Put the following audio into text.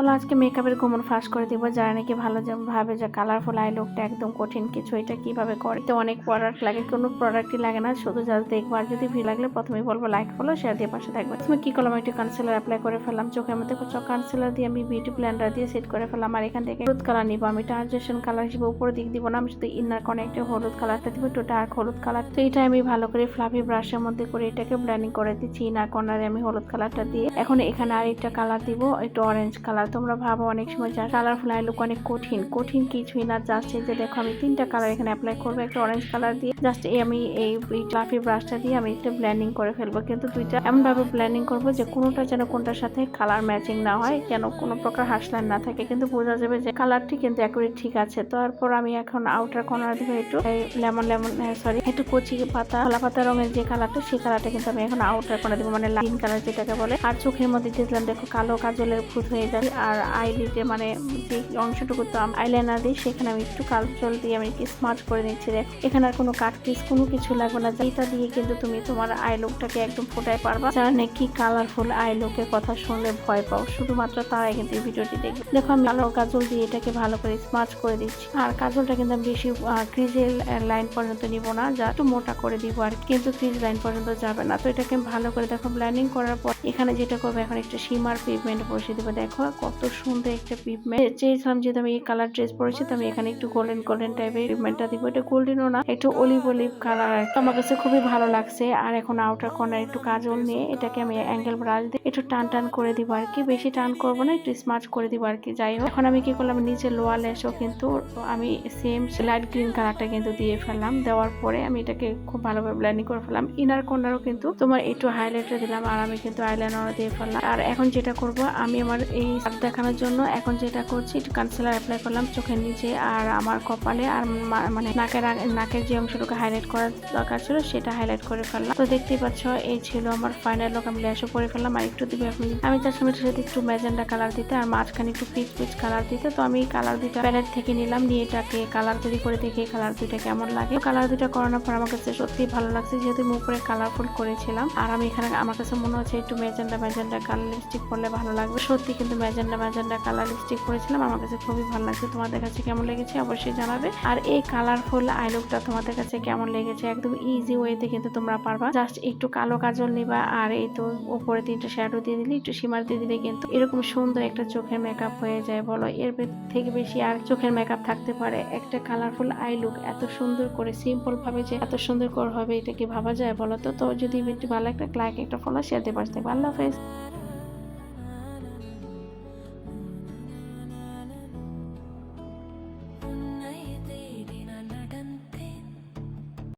চলো আজকে মেকআপের ঘুমন ফাঁস করে দিব। যারা নাকি ভালো ভাবে যে কালারফুল আই লুকটা একদম কঠিন কিছু, এটা কিভাবে করে। তো অনেক প্রোডাক্ট লাগে, কোনো প্রোডাক্টই লাগে না, শুধু জাস্ট দেখবো। আর যদি ভিডিও লাগলে প্রথমেই বলবো লাইক ফলো শেয়ার দিয়ে পাশে থাকবে। তুমি কি করলাম, একটু কনসিলার অ্যাপ্লাই করে ফেললাম চোখের মধ্যে। কনসিলার দিয়ে আমি বিউটি ব্লেন্ডার দিয়ে সেট করে ফেললাম। আর এখান থেকে হলুদ কালার নিবো আমি, ট্রানজেকশন কালার হিসেবে উপরে দিক দিব না, আমি শুধু ইনার কর্নার একটা হলুদ কালারটা দিব, একটু ডার্ক হলুদ কালার। তো এটা আমি ভালো করে ফ্লাফি ব্রাশের মধ্যে করে এটাকে ব্লেন্ডিং করে দিচ্ছি। ইনার কর্নারে আমি হলুদ কালারটা দিয়ে এখন এখানে আর একটা কালার দিব, একটু অরেঞ্জ কালার। তোমরা ভাবো অনেক সময় যা কালারফুল আই লুক অনেক কঠিন কিছুই না, জাস্ট এই যে দেখো আমি তিনটা কালার এখানে অ্যাপ্লাই করবো। একটা অরেঞ্জ কালার দিয়ে জাস্ট আমি এই ফ্লাফি ব্রাশটা দিয়ে আমি একটা ব্লেন্ডিং করে ফেলবো। কিন্তু দুইটা এমন ভাবে ব্লেন্ডিং করবো যে কোনোটা যেন কোনটার সাথে কালার ম্যাচিং না হয়, যেন কোনো প্রকার হাসলাইন না থাকে, কিন্তু বোঝা যাবে যে কালারটি কিন্তু একেবারে ঠিক আছে। তারপর আমি এখন আউটার কর্নার দিব একটু একটু কচি পাতা কলা পাতা রঙের যে কালারটা, সেই কালারটা কিন্তু আমি এখন আউটার কর্নার দিব, মানে লাইন কালার যেটাকে বলে। আর চোখের মধ্যে দিয়েছিলাম দেখো কালো কাজলের ভূত হয়ে যায়। আর আইলিডে মানে যে অংশটুকু তো আইলাইনার দিই, সেখানে আমি একটু কাজল দিয়ে আমি একটু স্মার্ট করে নিচ্ছি। দেখো এখানে আর কোনো কাট পিস কোনো কিছু লাগবে না, যেটা দিয়ে কিন্তু তুমি তোমার আই লুকটাকে একদম ফোটাই পারবা। যারা নাকি কালারফুল আই লুকের কথা শুনলে ভয় পাও, শুধুমাত্র তারাই কিন্তু এই ভিডিওটি দেখবে। দেখো আমি কালো কাজল দিয়ে এটাকে ভালো করে স্মার্ট করে দিচ্ছি। আর কাজলটা কিন্তু আমি বেশি ক্রিজের লাইন পর্যন্ত নিব না, যা একটু মোটা করে দিব আর কিন্তু ক্রিজ লাইন পর্যন্ত যাবে না। তো এটাকে ভালো করে দেখো ব্লেন্ডিং করার পর এখানে যেটা করবো, এখন একটা শিমার পিগমেন্ট বসিয়ে দেবো। দেখো কত সুন্দর একটা পিগমেন্ট চেয়েছিলাম, যেহেতু আমি এই কালার ড্রেস পরেছি, তো আমি এখানে একটু গোল্ডেন টাইপের পিগমেন্টটা দিব। এটা গোল্ডেনও না, একটু অলিভ কালার, আমার কাছে খুবই ভালো লাগছে। আর এখন আউটার কর্নার একটু কাজল নিয়ে এটাকে আমি অ্যাঙ্গেল ব্রাশ দিয়ে একটু টান করে দিব আর কি, বেশি টান করবো না, একটু স্মার্ট করে দিব আর কি। যাই হোক এখন আমি কি করলাম, নিচে লোয়ার ল্যাশও কিন্তু আমি সেম লাইট গ্রিন কালারটা কিন্তু দিয়ে ফেললাম। দেওয়ার পরে আমি এটাকে খুব ভালোভাবে ব্লেন্ডিং করে ফেললাম। ইনার কর্নারও কিন্তু তোমার একটু হাইলাইটার দিলাম, আর আমি কিন্তু আইলাইনারও দিয়ে ফেললাম। আর এখন যেটা করব, আমি আমার এই দেখানোর জন্য এখন যেটা করছি, একটু কনসিলার অ্যাপ্লাই করলাম চোখের নিচে আর আমার কপালে, আর মানে নাকের যে অংশটুকু হাইলাইট করার দরকার ছিল সেটা হাইলাইট করে ফেললাম। তো দেখতেই পাচ্ছ এই ছিল আমার ফাইনাল লুক। আমি ল্যাশও করে ফেললাম। আর একটু দিবে আমি চাচ্ছিলাম এটার সাথে একটু ম্যাজেন্ডা কালার দিতে, আর মাঝখানে একটু পিচ কালার দিতে। তো আমি কালার দুইটা প্যালেট থেকে নিলাম, নিয়ে এটাকে কালার তৈরি করে দেখি কালার দুইটা কেমন লাগে। কালার দুইটা করানোর পর আমার কাছে সত্যি ভালো লাগছে, যেহেতু আমি উপরে কালারফুল করেছিলাম। আর আমি এখানে আমার কাছে মনে হচ্ছে একটু ম্যাজেন্ডা কালার লিপস্টিক করলে ভালো লাগবে। সত্যি কিন্তু ম্যাজেন্ডা কালার লিপস্টিক করেছিলাম, আমার কাছে খুবই ভালো লাগছে। তোমাদের কাছে কেমন লেগেছে অবশ্যই জানাবে। আর এই কালারফুল আই লুকটা তোমাদের কাছে কেমন লেগেছে, একদম ইজি ওয়েতে কিন্তু তোমরা পারবা। জাস্ট একটু কালো কাজল নিবা, আর এই তো উপরে তিনটা শ্যাডো দিয়ে দিলে, একটু শিমার দিয়ে দিলে কিন্তু এরকম সুন্দর একটা চোখের মেকআপ হয়ে যায়। বলো এর থেকে বেশি আর চোখের মেকআপ থাকতে পারে? একটা কালারফুল আই লুক এত সুন্দর করে সিম্পল ভাবে যে এত সুন্দর করে হবে, এটা কি ভাবা যায় বলো তো? তো যদি ভিডিও ভালো একটা লাইক একটা ফলো শেয়ার দিয়ে পাশে থাকবে। আল্লাহ হাফেজ।